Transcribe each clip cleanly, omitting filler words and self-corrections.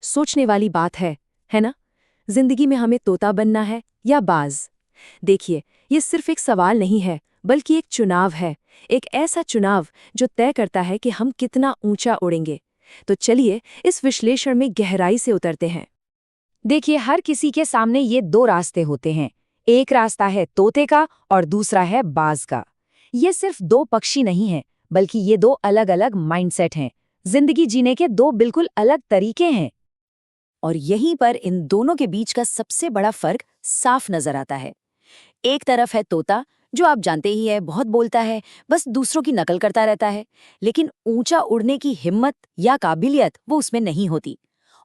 सोचने वाली बात है ना? जिंदगी में हमें तोता बनना है या बाज? देखिए, ये सिर्फ एक सवाल नहीं है, बल्कि एक चुनाव है। एक ऐसा चुनाव जो तय करता है कि हम कितना ऊंचा उड़ेंगे। तो चलिए इस विश्लेषण में गहराई से उतरते हैं। देखिए, हर किसी के सामने ये दो रास्ते होते हैं। एक रास्ता है तोते का और दूसरा है बाज का। ये सिर्फ दो पक्षी नहीं हैं, बल्कि ये दो अलग अलग माइंडसेट हैं। जिंदगी जीने के दो बिल्कुल अलग तरीके हैं। और यहीं पर इन दोनों के बीच का सबसे बड़ा फर्क साफ नजर आता है। एक तरफ है तोता, जो आप जानते ही है, बहुत बोलता है, बस दूसरों की नकल करता रहता है, लेकिन ऊंचा उड़ने की हिम्मत या काबिलियत वो उसमें नहीं होती।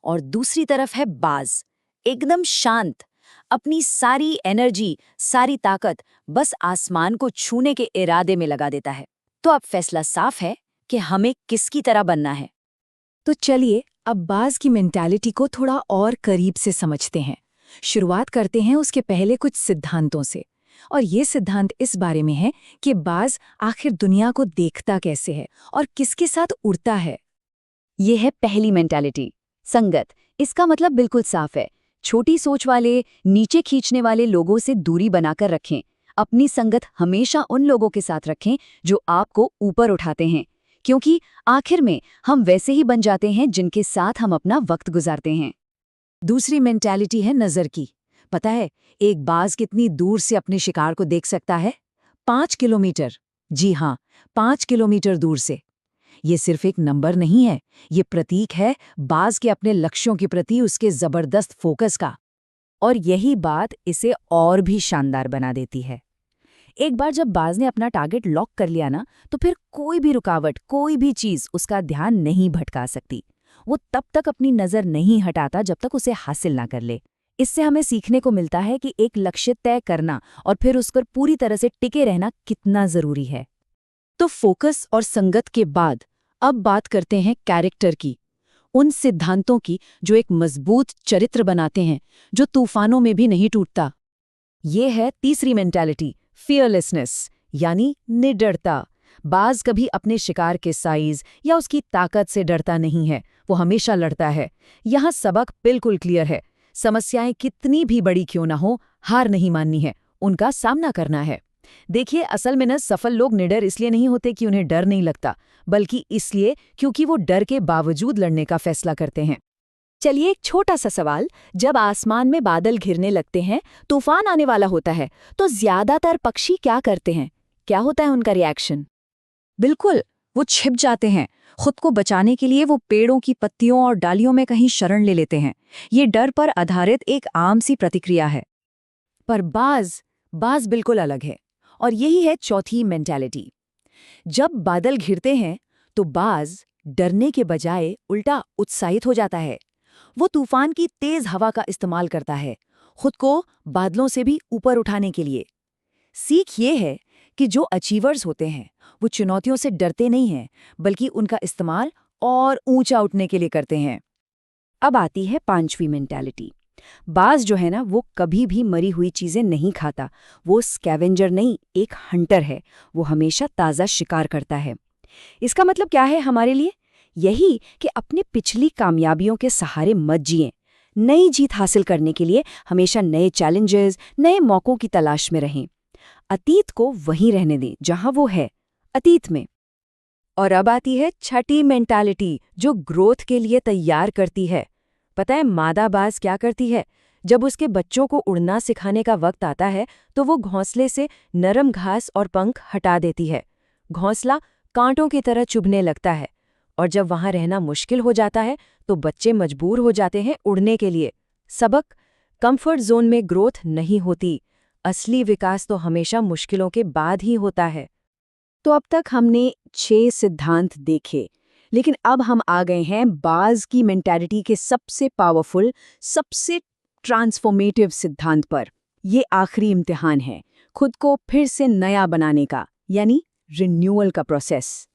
और दूसरी तरफ है बाज, एकदम शांत, अपनी सारी एनर्जी, सारी ताकत बस आसमान को छूने के इरादे में लगा देता है। तो अब फैसला साफ है कि हमें किसकी तरह बनना है। तो चलिए अब बाज की मेंटालिटी को थोड़ा और करीब से समझते हैं। शुरुआत करते हैं उसके पहले कुछ सिद्धांतों से। और ये सिद्धांत इस बारे में है कि बाज आखिर दुनिया को देखता कैसे है और किसके साथ उड़ता है। ये है पहली मेंटालिटी, संगत। इसका मतलब बिल्कुल साफ है। छोटी सोच वाले, नीचे खींचने वाले लोगों से दूरी बनाकर रखें। अपनी संगत हमेशा उन लोगों के साथ रखें जो आपको ऊपर उठाते हैं, क्योंकि आखिर में हम वैसे ही बन जाते हैं जिनके साथ हम अपना वक्त गुजारते हैं। दूसरी मेंटालिटी है नजर की। पता है, एक बाज कितनी दूर से अपने शिकार को देख सकता है? 5 किलोमीटर। जी हाँ, 5 किलोमीटर दूर से। ये सिर्फ एक नंबर नहीं है, ये प्रतीक है बाज के अपने लक्ष्यों के प्रति उसके जबरदस्त फोकस का। और यही बात इसे और भी शानदार बना देती है। एक बार जब बाज ने अपना टारगेट लॉक कर लिया ना, तो फिर कोई भी रुकावट, कोई भी चीज उसका ध्यान नहीं भटका सकती। वो तब तक अपनी नजर नहीं हटाता जब तक उसे हासिल ना कर ले। इससे हमें सीखने को मिलता है कि एक लक्ष्य तय करना और फिर उस पर पूरी तरह से टिके रहना कितना जरूरी है। तो फोकस और संगत के बाद अब बात करते हैं कैरेक्टर की, उन सिद्धांतों की जो एक मजबूत चरित्र बनाते हैं, जो तूफानों में भी नहीं टूटता। ये है तीसरी मेंटालिटी, फियरलेसनेस, यानी निडरता। बाज कभी अपने शिकार के साइज या उसकी ताकत से डरता नहीं है, वो हमेशा लड़ता है। यहाँ सबक बिल्कुल क्लियर है। समस्याएं कितनी भी बड़ी क्यों ना हो, हार नहीं माननी है, उनका सामना करना है। देखिए, असल में सफल लोग निडर इसलिए नहीं होते कि उन्हें डर नहीं लगता, बल्कि इसलिए क्योंकि वो डर के बावजूद लड़ने का फैसला करते हैं। चलिए एक छोटा सा सवाल, जब आसमान में बादल घिरने लगते हैं, तूफान आने वाला होता है, तो ज्यादातर पक्षी क्या करते हैं? क्या होता है उनका रिएक्शन? बिल्कुल, वो छिप जाते हैं। खुद को बचाने के लिए वो पेड़ों की पत्तियों और डालियों में कहीं शरण ले लेते हैं। ये डर पर आधारित एक आम सी प्रतिक्रिया है। पर बाज बाज बिल्कुल अलग है। और यही है चौथी मेंटालिटी। जब बादल घिरते हैं तो बाज डरने के बजाय उल्टा उत्साहित हो जाता है। वो तूफान की तेज हवा का इस्तेमाल करता है, खुद को बादलों से भी ऊपर उठाने के लिए। सीख ये है कि जो अचीवर्स होते हैं वो चुनौतियों से डरते नहीं हैं, बल्कि उनका इस्तेमाल और ऊंचा उठने के लिए करते हैं। अब आती है पांचवी मेंटालिटी। बाज जो है ना, वो कभी भी मरी हुई चीजें नहीं खाता। वो स्कैवेंजर नहीं, एक हंटर है। वो हमेशा ताज़ा शिकार करता है। इसका मतलब क्या है हमारे लिए? यही कि अपनी पिछली कामयाबियों के सहारे मत जिएं। नई जीत हासिल करने के लिए हमेशा नए चैलेंजेस, नए मौकों की तलाश में रहें। अतीत को वहीं रहने दें जहां वो है, अतीत में। और अब आती है छठी मेंटालिटी, जो ग्रोथ के लिए तैयार करती है। पता है मादा बाज क्या करती है? जब उसके बच्चों को उड़ना सिखाने का वक्त आता है, तो वो घोंसले से नरम घास और पंख हटा देती है। घोंसला कांटों की तरह चुभने लगता है, और जब वहां रहना मुश्किल हो जाता है, तो बच्चे मजबूर हो जाते हैं उड़ने के लिए। सबक, कंफर्ट जोन में ग्रोथ नहीं होती। असली विकास तो हमेशा मुश्किलों के बाद ही होता है। तो अब तक हमने 6 सिद्धांत देखे, लेकिन अब हम आ गए हैं बाज की मेंटालिटी के सबसे पावरफुल, सबसे ट्रांसफॉर्मेटिव सिद्धांत पर। ये आखिरी इम्तिहान है, खुद को फिर से नया बनाने का, यानी रिन्यूअल का प्रोसेस।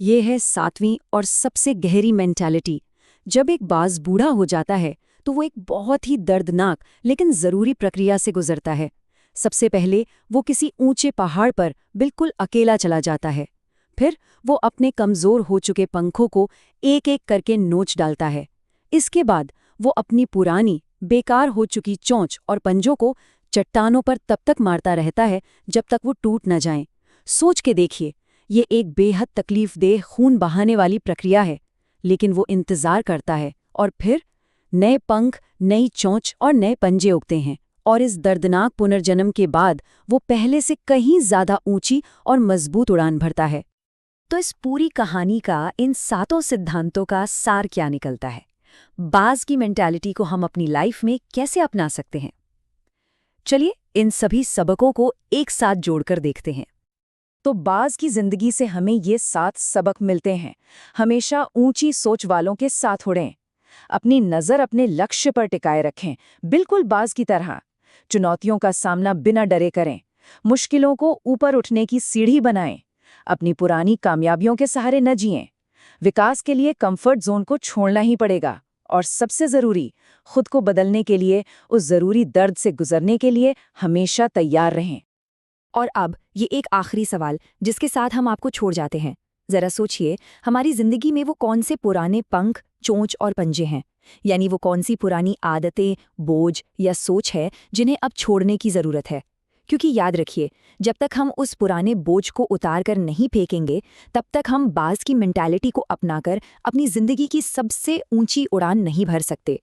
ये है 7वीं और सबसे गहरी मेंटालिटी। जब एक बाज बूढ़ा हो जाता है, तो वो एक बहुत ही दर्दनाक लेकिन ज़रूरी प्रक्रिया से गुजरता है। सबसे पहले वो किसी ऊंचे पहाड़ पर बिल्कुल अकेला चला जाता है। फिर वो अपने कमज़ोर हो चुके पंखों को एक-एक करके नोच डालता है। इसके बाद वो अपनी पुरानी बेकार हो चुकी चोंच और पंजों को चट्टानों पर तब तक मारता रहता है जब तक वो टूट न जाएं। सोच के देखिए, ये एक बेहद तकलीफदेह खून बहाने वाली प्रक्रिया है, लेकिन वो इंतजार करता है और फिर नए पंख, नई चोंच और नए पंजे उगते हैं और इस दर्दनाक पुनर्जन्म के बाद वो पहले से कहीं ज्यादा ऊंची और मजबूत उड़ान भरता है। तो इस पूरी कहानी का इन 7 सिद्धांतों का सार क्या निकलता है? बाज की मेंटालिटी को हम अपनी लाइफ में कैसे अपना सकते हैं? चलिए इन सभी सबकों को एक साथ जोड़कर देखते हैं। तो बाज की जिंदगी से हमें ये 7 सबक मिलते हैं। हमेशा ऊंची सोच वालों के साथ उड़ें, अपनी नज़र अपने लक्ष्य पर टिकाए रखें, बिल्कुल बाज की तरह। चुनौतियों का सामना बिना डरे करें, मुश्किलों को ऊपर उठने की सीढ़ी बनाएं, अपनी पुरानी कामयाबियों के सहारे न जिएं। विकास के लिए कंफर्ट जोन को छोड़ना ही पड़ेगा और सबसे ज़रूरी, खुद को बदलने के लिए, उस ज़रूरी दर्द से गुजरने के लिए हमेशा तैयार रहें। और अब ये एक आखिरी सवाल जिसके साथ हम आपको छोड़ जाते हैं। जरा सोचिए, हमारी जिंदगी में वो कौन से पुराने पंख, चोंच और पंजे हैं? यानी वो कौन सी पुरानी आदतें, बोझ या सोच है जिन्हें अब छोड़ने की जरूरत है? क्योंकि याद रखिए, जब तक हम उस पुराने बोझ को उतार कर नहीं फेंकेंगे, तब तक हम बाज की मेंटालिटी को अपनाकर अपनी जिंदगी की सबसे ऊंची उड़ान नहीं भर सकते।